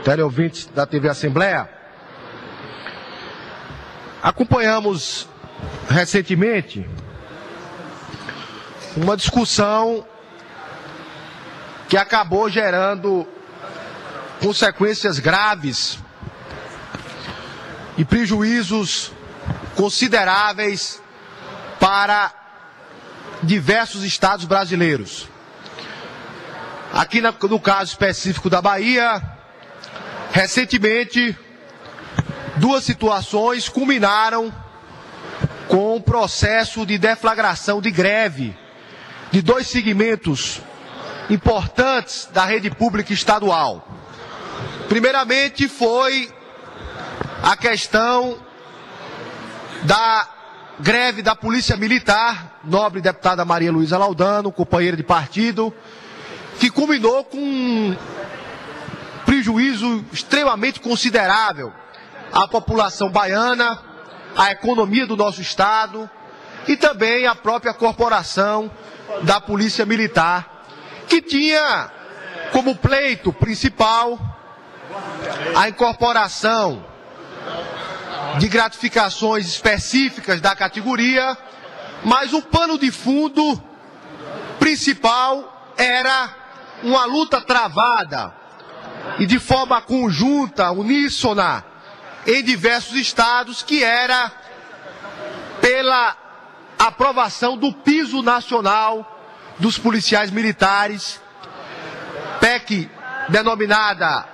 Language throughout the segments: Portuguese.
teleouvintes da TV Assembleia. Acompanhamos recentemente uma discussão que acabou gerando consequências graves e prejuízos consideráveis para diversos estados brasileiros. Aqui no caso específico da Bahia, recentemente, duas situações culminaram com um processo de deflagração de greve de dois segmentos importantes da rede pública estadual. Primeiramente foi a questão da greve da Polícia Militar, nobre deputada Maria Luísa Laudano, companheira de partido, que culminou com um prejuízo extremamente considerável à população baiana, à economia do nosso estado e também à própria corporação da Polícia Militar, que tinha como pleito principal a incorporação de gratificações específicas da categoria, mas o pano de fundo principal era uma luta travada e de forma conjunta, uníssona, em diversos estados, que era pela aprovação do piso nacional dos policiais militares, PEC denominada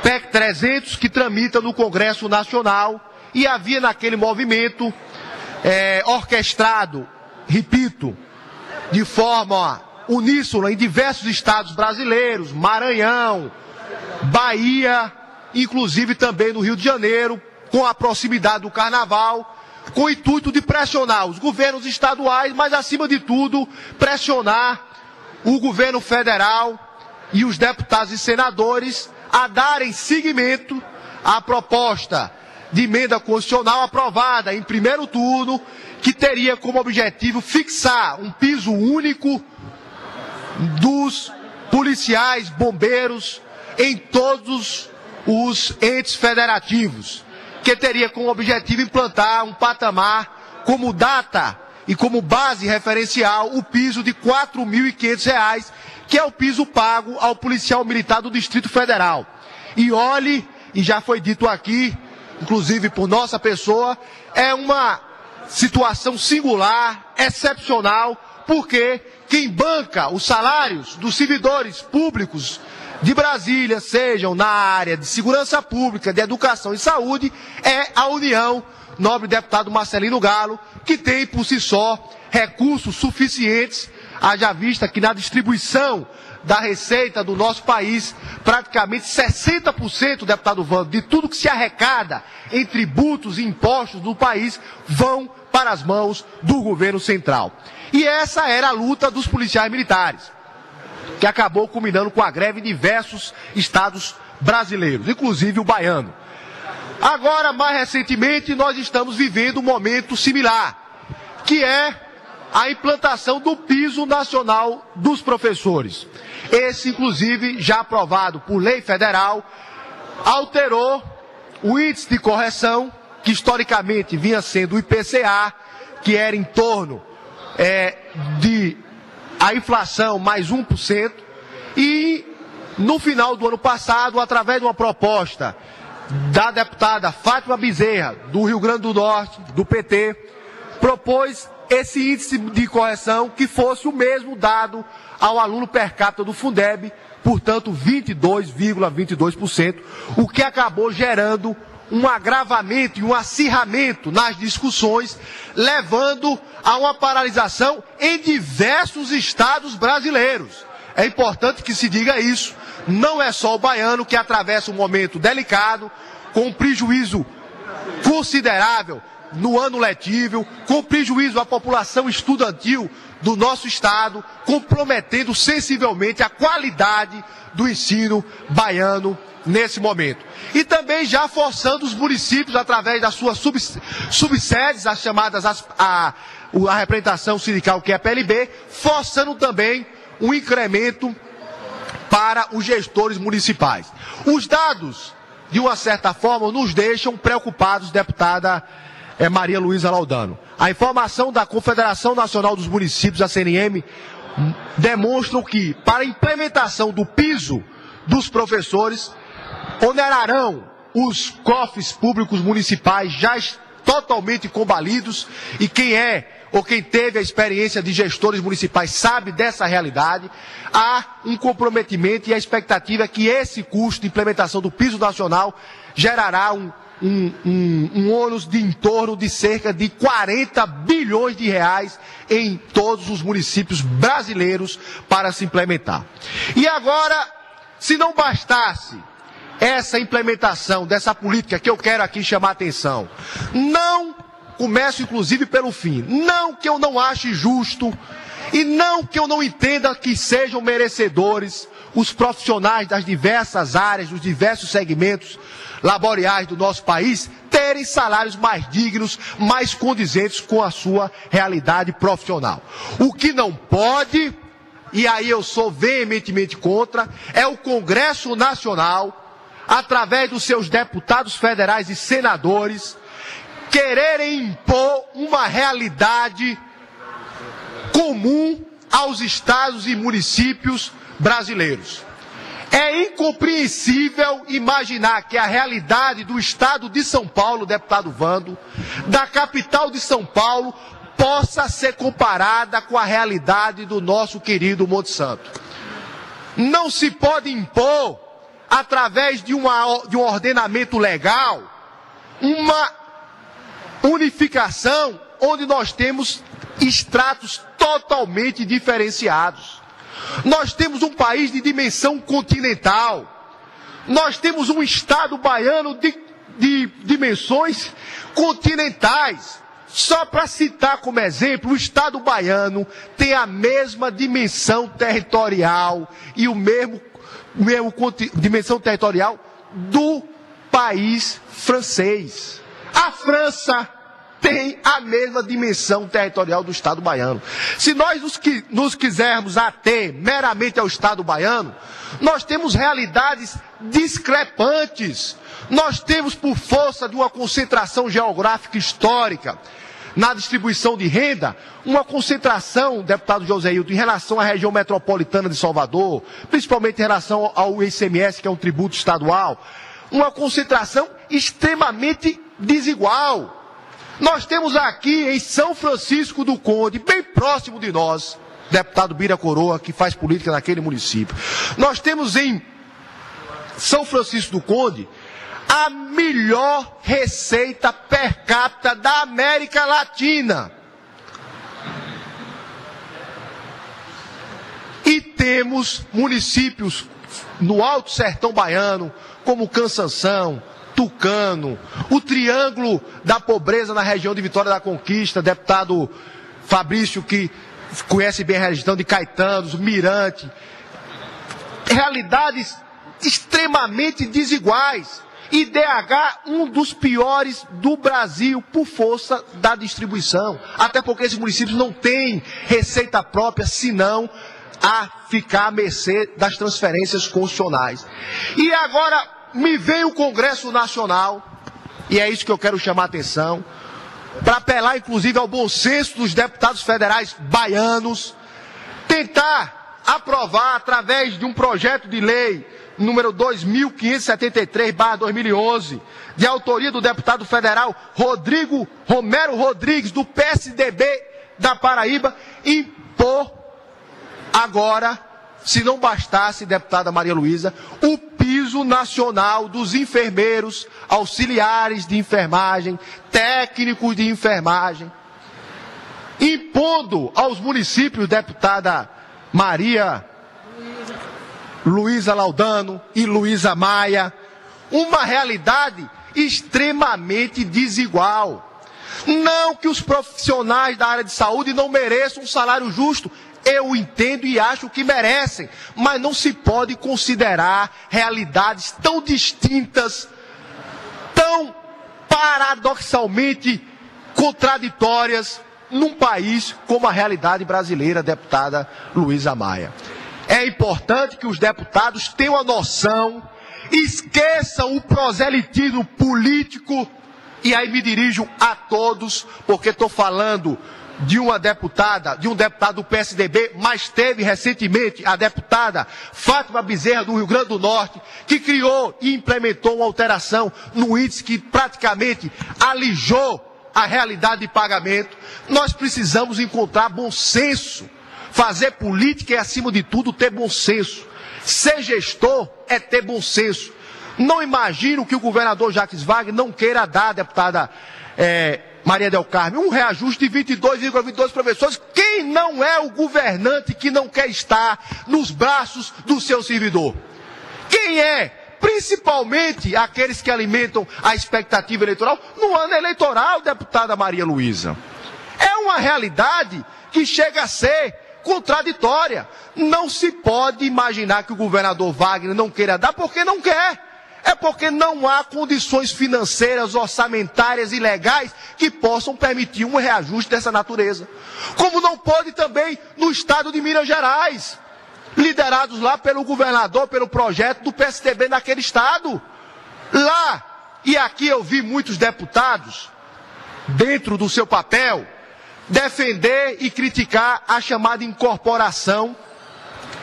PEC 300, que tramita no Congresso Nacional, e havia naquele movimento orquestrado, repito, de forma uníssona em diversos estados brasileiros, Maranhão, Bahia, inclusive também no Rio de Janeiro, com a proximidade do Carnaval, com o intuito de pressionar os governos estaduais, mas acima de tudo, pressionar o governo federal e os deputados e senadores a darem seguimento à proposta de emenda constitucional aprovada em primeiro turno, que teria como objetivo fixar um piso único dos policiais, bombeiros, em todos os entes federativos, que teria como objetivo implantar um patamar como data e como base referencial o piso de R$ 4.500, que é o piso pago ao policial militar do Distrito Federal. E olhe, e já foi dito aqui, inclusive por nossa pessoa, é uma situação singular, excepcional, porque quem banca os salários dos servidores públicos de Brasília, sejam na área de segurança pública, de educação e saúde, é a União, nobre deputado Marcelino Galo, que tem por si só recursos suficientes, haja vista que na distribuição da receita do nosso país, praticamente 60%, deputado Vando, de tudo que se arrecada em tributos e impostos do país, vão para as mãos do governo central. E essa era a luta dos policiais militares, que acabou culminando com a greve em diversos estados brasileiros, inclusive o baiano. Agora, mais recentemente, nós estamos vivendo um momento similar, que é a implantação do piso nacional dos professores. Esse, inclusive, já aprovado por lei federal, alterou o índice de correção, que historicamente vinha sendo o IPCA, que era em torno de a inflação mais 1%, e no final do ano passado, através de uma proposta da deputada Fátima Bezerra, do Rio Grande do Norte, do PT, propôs esse índice de correção que fosse o mesmo dado ao aluno per capita do Fundeb, portanto 22,22%, o que acabou gerando um agravamento e um acirramento nas discussões, levando a uma paralisação em diversos estados brasileiros. É importante que se diga isso, não é só o baiano que atravessa um momento delicado, com um prejuízo considerável no ano letivo, com prejuízo à população estudantil do nosso estado, comprometendo sensivelmente a qualidade do ensino baiano nesse momento. E também já forçando os municípios, através das suas subsedes, as chamadas a representação sindical, que é a PLB, forçando também um incremento para os gestores municipais. Os dados, de uma certa forma, nos deixam preocupados, deputada Maria Luísa Laudano. A informação da Confederação Nacional dos Municípios, a CNM, demonstram que, para a implementação do piso dos professores, onerarão os cofres públicos municipais já totalmente combalidos, e quem teve a experiência de gestores municipais sabe dessa realidade. Há um comprometimento e a expectativa é que esse custo de implementação do piso nacional gerará um ônus de em torno de cerca de 40 bilhões de reais em todos os municípios brasileiros para se implementar. E agora, se não bastasse essa implementação dessa política que eu quero aqui chamar a atenção, não começo inclusive pelo fim, não que eu não ache justo e não que eu não entenda que sejam merecedores os profissionais das diversas áreas, dos diversos segmentos laborais do nosso país terem salários mais dignos, mais condizentes com a sua realidade profissional. O que não pode, e aí eu sou veementemente contra, é o Congresso Nacional, através dos seus deputados federais e senadores, quererem impor uma realidade comum aos estados e municípios brasileiros. É incompreensível imaginar que a realidade do estado de São Paulo, deputado Vando, da capital de São Paulo, possa ser comparada com a realidade do nosso querido Monte Santo. Não se pode impor, através de um ordenamento legal, uma unificação onde nós temos estratos totalmente diferenciados. Nós temos um país de dimensão continental. Nós temos um estado baiano de dimensões continentais. Só para citar como exemplo, o estado baiano tem a mesma dimensão territorial e o mesmo dimensão territorial do país francês. A França tem a mesma dimensão territorial do estado baiano. Se nós nos quisermos ater meramente ao estado baiano, nós temos realidades discrepantes. Nós temos, por força de uma concentração geográfica histórica na distribuição de renda, uma concentração, deputado José Hilton, em relação à região metropolitana de Salvador, principalmente em relação ao ICMS, que é um tributo estadual, uma concentração extremamente desigual. Nós temos aqui em São Francisco do Conde, bem próximo de nós, deputado Bira Coroa, que faz política naquele município. Nós temos em São Francisco do Conde a melhor receita per capita da América Latina. E temos municípios no Alto Sertão Baiano, como Cansanção, Tucano, o Triângulo da Pobreza na região de Vitória da Conquista, deputado Fabrício, que conhece bem a região de Caetanos, Mirante. Realidades extremamente desiguais. IDH, um dos piores do Brasil, por força da distribuição. Até porque esses municípios não têm receita própria, senão a ficar à mercê das transferências constitucionais. E agora me vem o Congresso Nacional, e é isso que eu quero chamar a atenção, para apelar inclusive ao bom senso dos deputados federais baianos, tentar aprovar através de um projeto de lei número 2573/2011, de autoria do deputado federal Romero Rodrigues, do PSDB da Paraíba, impor agora, se não bastasse, deputada Maria Luísa, o piso nacional dos enfermeiros, auxiliares de enfermagem, técnicos de enfermagem, impondo aos municípios, deputada Maria Luísa Laudano e Luísa Maia, uma realidade extremamente desigual. Não que os profissionais da área de saúde não mereçam um salário justo, eu entendo e acho que merecem, mas não se pode considerar realidades tão distintas, tão paradoxalmente contraditórias num país como a realidade brasileira, deputada Luísa Maia. É importante que os deputados tenham a noção, esqueçam o proselitismo político, e aí me dirijo a todos, porque estou falando de uma deputada, de um deputado do PSDB, mas teve recentemente a deputada Fátima Bezerra, do Rio Grande do Norte, que criou e implementou uma alteração no índice que praticamente alijou a realidade de pagamento. Nós precisamos encontrar bom senso. Fazer política é, acima de tudo, ter bom senso. Ser gestor é ter bom senso. Não imagino que o governador Jacques Wagner não queira dar, deputada Maria del Carmo, um reajuste de 22,22 professores. Quem não é o governante que não quer estar nos braços do seu servidor? Quem é? Principalmente aqueles que alimentam a expectativa eleitoral no ano eleitoral, deputada Maria Luísa. É uma realidade que chega a ser contraditória. Não se pode imaginar que o governador Wagner não queira dar porque não quer. É porque não há condições financeiras, orçamentárias e legais que possam permitir um reajuste dessa natureza. Como não pode também no estado de Minas Gerais, liderados lá pelo governador, pelo projeto do PSDB naquele estado. Lá, e aqui eu vi muitos deputados, dentro do seu papel, defender e criticar a chamada incorporação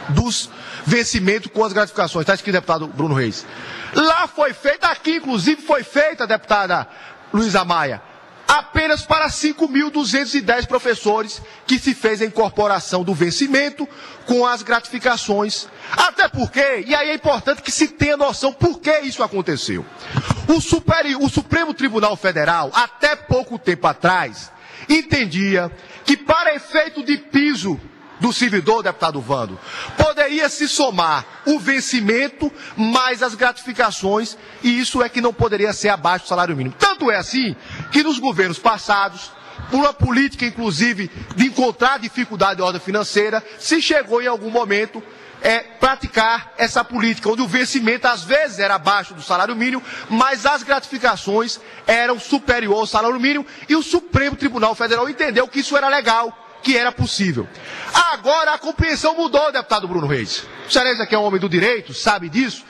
dos vencimentos com as gratificações. Está escrito, deputado Bruno Reis. Lá foi feita, aqui inclusive foi feita, deputada Luísa Maia, apenas para 5.210 professores que se fez a incorporação do vencimento com as gratificações. Até porque, e aí é importante que se tenha noção por que isso aconteceu. O Supremo Tribunal Federal, até pouco tempo atrás, entendia que para efeito de piso do servidor, deputado Vando, poderia se somar o vencimento mais as gratificações, e isso é que não poderia ser abaixo do salário mínimo. Tanto é assim que nos governos passados, por uma política inclusive de encontrar dificuldade de ordem financeira, se chegou em algum momento praticar essa política, onde o vencimento às vezes era abaixo do salário mínimo, mas as gratificações eram superior ao salário mínimo, e o Supremo Tribunal Federal entendeu que isso era legal, que era possível. Agora a compreensão mudou, deputado Bruno Reis. O senhor que é um homem do direito, sabe disso.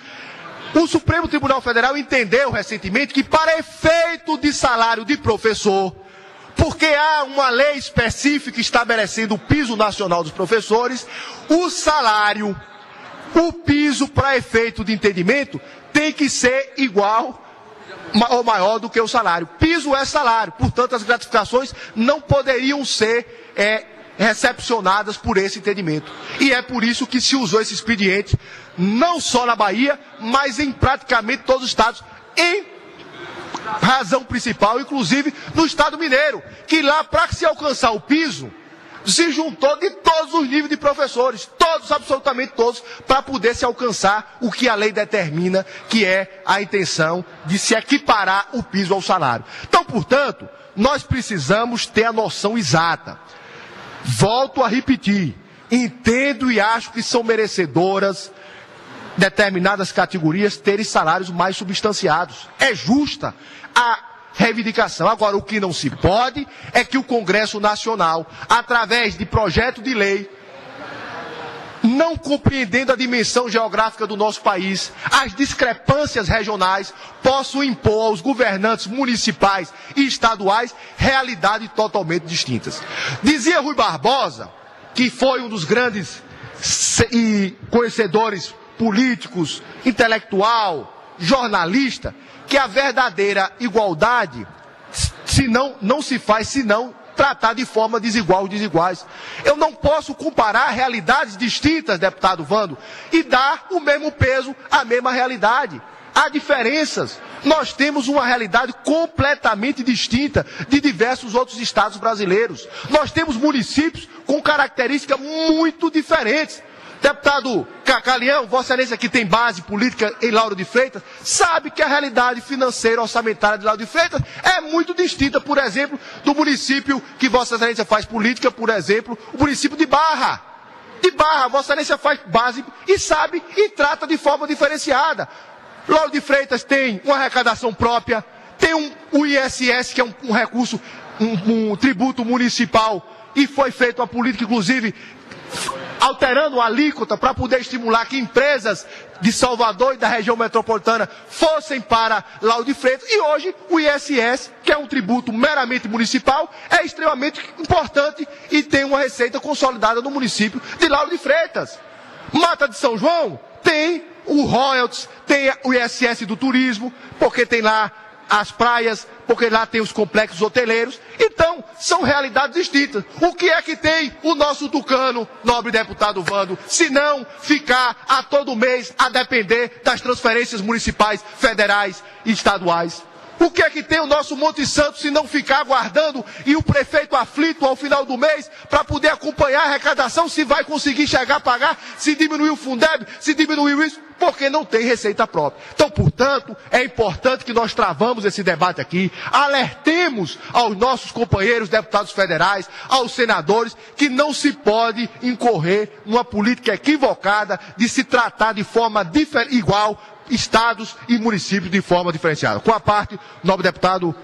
O Supremo Tribunal Federal entendeu recentemente que para efeito de salário de professor, porque há uma lei específica estabelecendo o piso nacional dos professores, o salário, o piso para efeito de entendimento, tem que ser igual ou maior do que o salário. Piso é salário, portanto as gratificações não poderiam ser recepcionadas por esse entendimento. E é por isso que se usou esse expediente, não só na Bahia, mas em praticamente todos os estados, em razão principal, inclusive no estado mineiro, que lá, para se alcançar o piso, se juntou de todos os níveis de professores, todos, absolutamente todos, para poder se alcançar o que a lei determina, que é a intenção de se equiparar o piso ao salário. Então, portanto, nós precisamos ter a noção exata. Volto a repetir, entendo e acho que são merecedoras determinadas categorias terem salários mais substanciados. É justa a reivindicação. Agora, o que não se pode é que o Congresso Nacional, através de projeto de lei, não compreendendo a dimensão geográfica do nosso país, as discrepâncias regionais, possam impor aos governantes municipais e estaduais realidades totalmente distintas. Dizia Rui Barbosa, que foi um dos grandes conhecedores políticos, intelectual, jornalista, que a verdadeira igualdade não se faz senão tratar de forma desigual os desiguais. Eu não posso comparar realidades distintas, deputado Vando, e dar o mesmo peso à mesma realidade. Há diferenças. Nós temos uma realidade completamente distinta de diversos outros estados brasileiros. Nós temos municípios com características muito diferentes. Deputado Cacalião, Vossa Excelência, que tem base política em Lauro de Freitas, sabe que a realidade financeira orçamentária de Lauro de Freitas é muito distinta, por exemplo, do município que Vossa Excelência faz política, por exemplo, o município de Barra. De Barra, Vossa Excelência faz base e sabe e trata de forma diferenciada. Lauro de Freitas tem uma arrecadação própria, tem o ISS, que é um recurso, um tributo municipal, e foi feita uma política, inclusive, alterando a alíquota para poder estimular que empresas de Salvador e da região metropolitana fossem para Lauro de Freitas. E hoje o ISS, que é um tributo meramente municipal, é extremamente importante e tem uma receita consolidada no município de Lauro de Freitas. Mata de São João tem o royalties, tem o ISS do turismo, porque tem lá as praias, porque lá tem os complexos hoteleiros. Então, são realidades distintas. O que é que tem o nosso tucano, nobre deputado Vando, se não ficar a todo mês a depender das transferências municipais, federais e estaduais? O que é que tem o nosso Monte Santo se não ficar aguardando e o prefeito aflito ao final do mês para poder acompanhar a arrecadação, se vai conseguir chegar a pagar, se diminuiu o Fundeb, se diminuiu isso, porque não tem receita própria. Então, portanto, é importante que nós travamos esse debate aqui, alertemos aos nossos companheiros deputados federais, aos senadores, que não se pode incorrer numa política equivocada de se tratar de forma igual estados e municípios de forma diferenciada. Com a parte, nobre deputado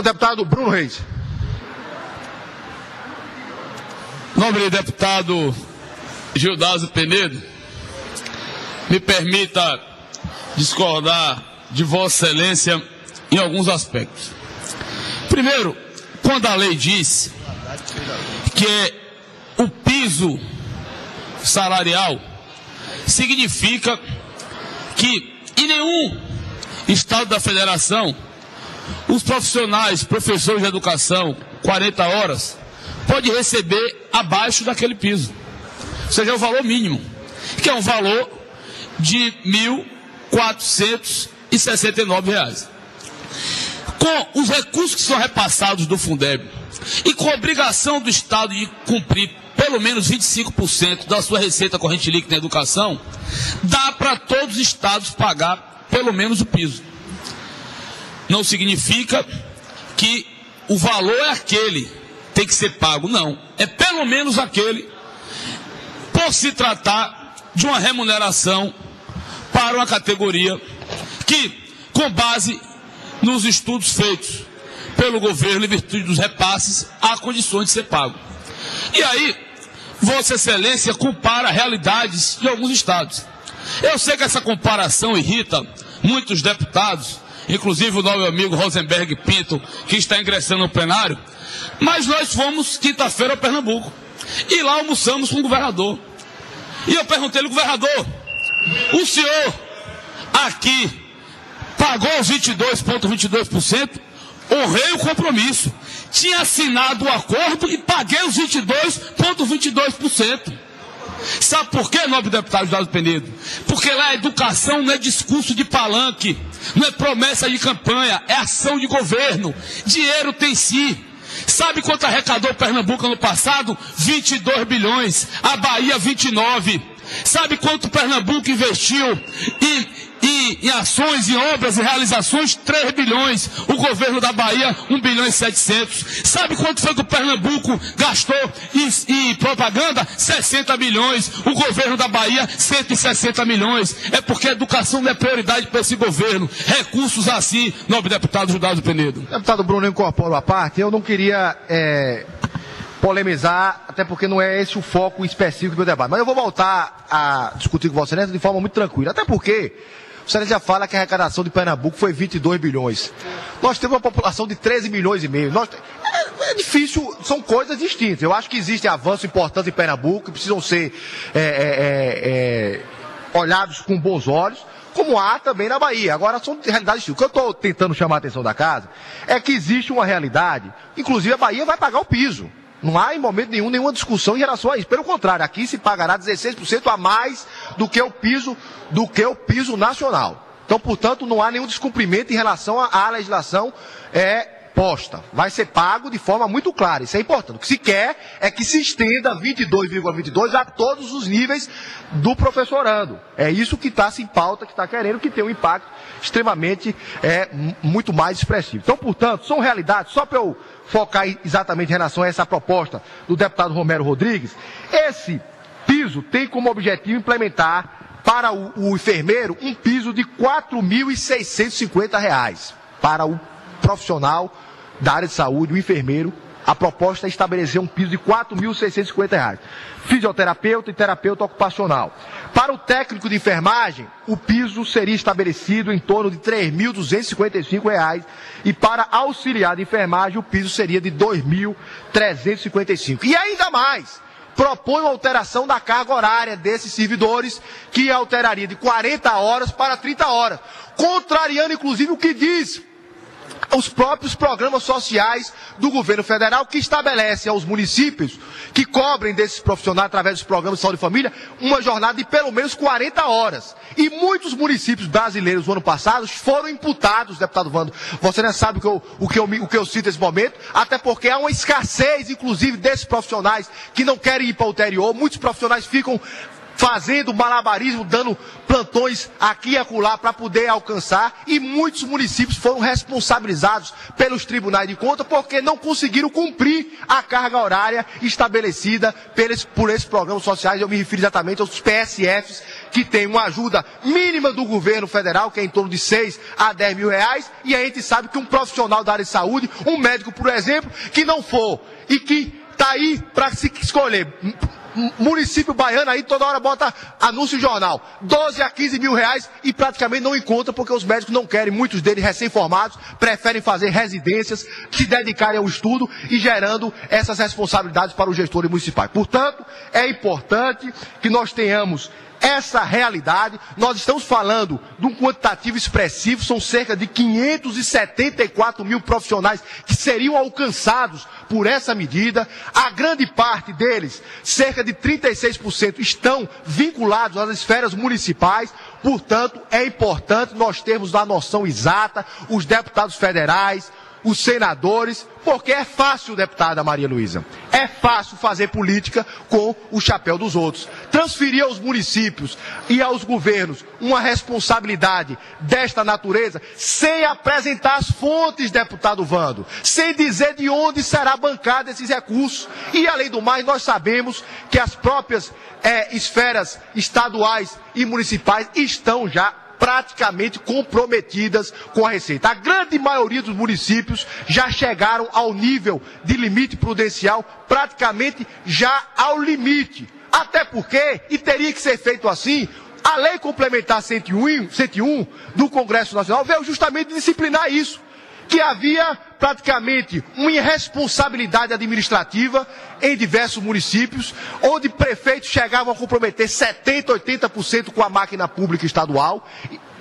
deputado Bruno Reis. Nobre deputado Gildazo Penedo, me permita discordar de Vossa Excelência em alguns aspectos. Primeiro, quando a lei diz que o piso salarial significa que em nenhum estado da federação os profissionais, professores de educação, 40 horas, pode receber abaixo daquele piso. Ou seja, é o valor mínimo, que é um valor de R$ 1.469. Com os recursos que são repassados do Fundeb e com a obrigação do Estado de cumprir pelo menos 25% da sua receita corrente líquida em educação, dá para todos os estados pagar pelo menos o piso. Não significa que o valor é aquele, tem que ser pago, não. É pelo menos aquele, por se tratar de uma remuneração para uma categoria que, com base nos estudos feitos pelo governo em virtude dos repasses, há condições de ser pago. E aí, Vossa Excelência compara realidades de alguns estados. Eu sei que essa comparação irrita muitos deputados, inclusive o nosso amigo Rosenberg Pinto, que está ingressando no plenário, mas nós fomos quinta-feira a Pernambuco e lá almoçamos com o governador. E eu perguntei ao governador, o senhor aqui pagou os 22,22%? Honrei o compromisso. Tinha assinado o acordo e paguei os 22,22%. Sabe por quê, nobre deputado Gildazo Penedo? Porque lá a educação não é discurso de palanque, não é promessa de campanha, é ação de governo. Dinheiro tem si. Sabe quanto arrecadou Pernambuco ano passado? 22 bilhões. A Bahia, 29. Sabe quanto Pernambuco investiu em ações, em obras e realizações? 3 bilhões. O governo da Bahia, 1 bilhão e 700. Sabe quanto foi que o Pernambuco gastou em propaganda? 60 milhões. O governo da Bahia, 160 milhões. É porque a educação não é prioridade para esse governo. Recursos assim, nobre deputado Gildazo Penedo. Deputado Bruno, eu incorporo a parte. Eu não queria polemizar, até porque não é esse o foco específico do meu debate. Mas eu vou voltar a discutir com Vossa Excelência de forma muito tranquila. Até porque o senhor já fala que a arrecadação de Pernambuco foi 22 bilhões. Nós temos uma população de 13 milhões e meio. É difícil, são coisas distintas. Eu acho que existem avanços importantes em Pernambuco que precisam ser olhados com bons olhos, como há também na Bahia. Agora, são realidades distintas. O que eu estou tentando chamar a atenção da casa é que existe uma realidade, inclusive a Bahia vai pagar o piso. Não há em momento nenhum nenhuma discussão em relação a isso. Pelo contrário, aqui se pagará 16% a mais do que o piso nacional. Então, portanto, não há nenhum descumprimento em relação à legislação posta. Vai ser pago de forma muito clara. Isso é importante. O que se quer é que se estenda 22,22 a todos os níveis do professorando. É isso que está em pauta, que está querendo, que tem um impacto extremamente muito mais expressivo. Então, portanto, são realidades, só para eu focar exatamente em relação a essa proposta do deputado Romero Rodrigues, esse piso tem como objetivo implementar para o enfermeiro um piso de R$ 4.650 para o profissional da área de saúde, o enfermeiro, A proposta é estabelecer um piso de R$ 4.650. Fisioterapeuta e terapeuta ocupacional. Para o técnico de enfermagem, o piso seria estabelecido em torno de R$ 3.255 e para auxiliar de enfermagem o piso seria de R$ 2.355. E ainda mais, propõe uma alteração da carga horária desses servidores, que alteraria de 40 horas para 30 horas, contrariando inclusive o que diz os próprios programas sociais do governo federal, que estabelecem aos municípios que cobrem desses profissionais através dos programas de saúde e família uma jornada de pelo menos 40 horas. E muitos municípios brasileiros no ano passado foram imputados, deputado Wando. Você não sabe o que eu cito nesse momento, até porque há uma escassez, inclusive, desses profissionais que não querem ir para o interior. Muitos profissionais ficam fazendo malabarismo, dando plantões aqui e acolá para poder alcançar, e muitos municípios foram responsabilizados pelos tribunais de contas porque não conseguiram cumprir a carga horária estabelecida por esses programas sociais. Eu me refiro exatamente aos PSFs, que tem uma ajuda mínima do governo federal, que é em torno de 6 a 10 mil reais, e a gente sabe que um profissional da área de saúde, um médico, por exemplo, que não for e que está aí para se escolher, município baiano aí toda hora bota anúncio em jornal, 12 a 15 mil reais, e praticamente não encontra, porque os médicos não querem, muitos deles recém-formados, preferem fazer residências, se dedicarem ao estudo e gerando essas responsabilidades para os gestores municipais. Portanto, é importante que nós tenhamos essa realidade. Nós estamos falando de um quantitativo expressivo, são cerca de 574 mil profissionais que seriam alcançados por essa medida. A grande parte deles, cerca de 36%, estão vinculados às esferas municipais. Portanto, é importante nós termos a noção exata, os deputados federais, os senadores, porque é fácil, deputada Maria Luísa, é fácil fazer política com o chapéu dos outros. Transferir aos municípios e aos governos uma responsabilidade desta natureza, sem apresentar as fontes, deputado Wando, sem dizer de onde será bancado esses recursos. E, além do mais, nós sabemos que as próprias esferas estaduais e municipais estão já praticamente comprometidas com a receita. A grande maioria dos municípios já chegaram ao nível de limite prudencial, praticamente já ao limite. Até porque, e teria que ser feito assim, a Lei Complementar 101 do Congresso Nacional veio justamente disciplinar isso, que havia praticamente uma irresponsabilidade administrativa em diversos municípios, onde prefeitos chegavam a comprometer 70%, 80% com a máquina pública estadual,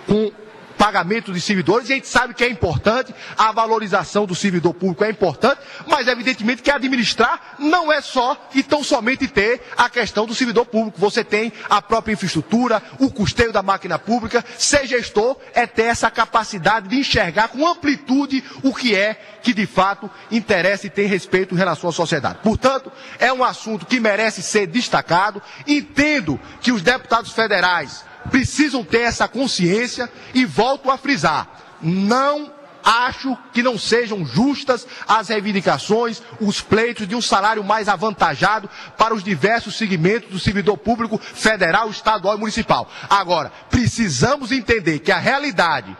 com pagamento de servidores. E a gente sabe que é importante, a valorização do servidor público é importante, mas evidentemente que administrar não é só e tão somente ter a questão do servidor público. Você tem a própria infraestrutura, o custeio da máquina pública. Ser gestor é ter essa capacidade de enxergar com amplitude o que é que de fato interessa e tem respeito em relação à sociedade. Portanto, é um assunto que merece ser destacado. Entendo que os deputados federais precisam ter essa consciência e volto a frisar, não acho que não sejam justas as reivindicações, os pleitos de um salário mais avantajado para os diversos segmentos do servidor público federal, estadual e municipal. Agora, precisamos entender que a realidade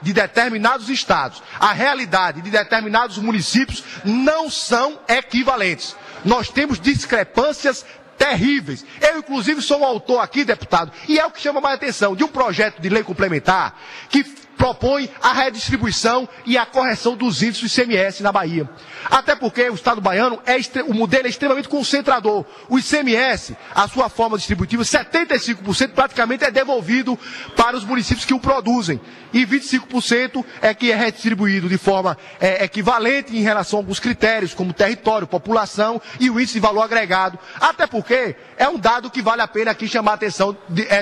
de determinados estados, a realidade de determinados municípios não são equivalentes. Nós temos discrepâncias terríveis. Eu, inclusive, sou um autor aqui, deputado, e é o que chama mais atenção, de um projeto de lei complementar que propõe a redistribuição e a correção dos índices do ICMS na Bahia. Até porque o Estado baiano, o modelo é extremamente concentrador. O ICMS, a sua forma distributiva, 75% praticamente é devolvido para os municípios que o produzem. E 25% é que é redistribuído de forma equivalente em relação a alguns critérios, como território, população e o índice de valor agregado. Até porque é um dado que vale a pena aqui chamar a atenção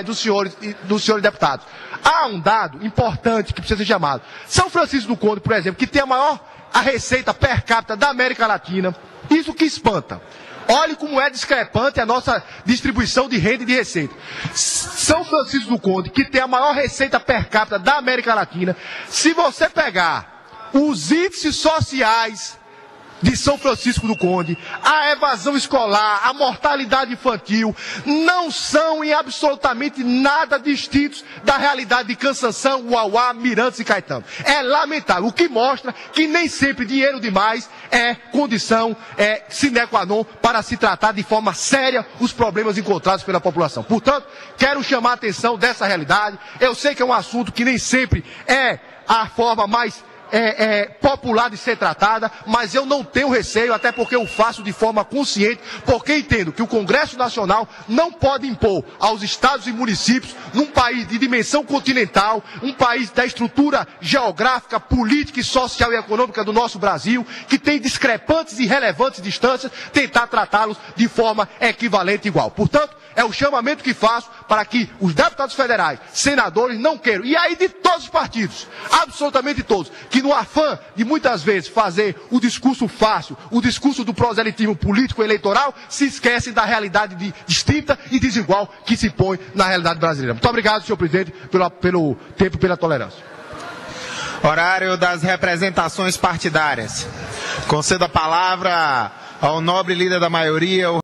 dos senhores deputados. Há um dado importante que precisa ser chamado. São Francisco do Conde, por exemplo, que tem a receita per capita da América Latina, isso que espanta. Olhe como é discrepante a nossa distribuição de renda e de receita. São Francisco do Conde, que tem a maior receita per capita da América Latina, se você pegar os índices sociais de São Francisco do Conde, a evasão escolar, a mortalidade infantil, não são em absolutamente nada distintos da realidade de Cansanção, Uauá, Mirantes e Caetano. É lamentável, o que mostra que nem sempre dinheiro demais é condição sine qua non para se tratar de forma séria os problemas encontrados pela população. Portanto, quero chamar a atenção dessa realidade. Eu sei que é um assunto que nem sempre é a forma mais popular de ser tratada, mas eu não tenho receio, até porque eu faço de forma consciente, porque entendo que o Congresso Nacional não pode impor aos estados e municípios, num país de dimensão continental, um país da estrutura geográfica, política, social e econômica do nosso Brasil, que tem discrepantes e relevantes distâncias, tentar tratá-los de forma equivalente e igual. Portanto, é o chamamento que faço para que os deputados federais, senadores, não queiram, e aí de todos os partidos, absolutamente todos, que no afã de muitas vezes fazer o discurso fácil, o discurso do proselitismo político eleitoral, se esquecem da realidade distinta e desigual que se põe na realidade brasileira. Muito obrigado, senhor presidente, pelo tempo e pela tolerância. Horário das representações partidárias. Concedo a palavra ao nobre líder da maioria, o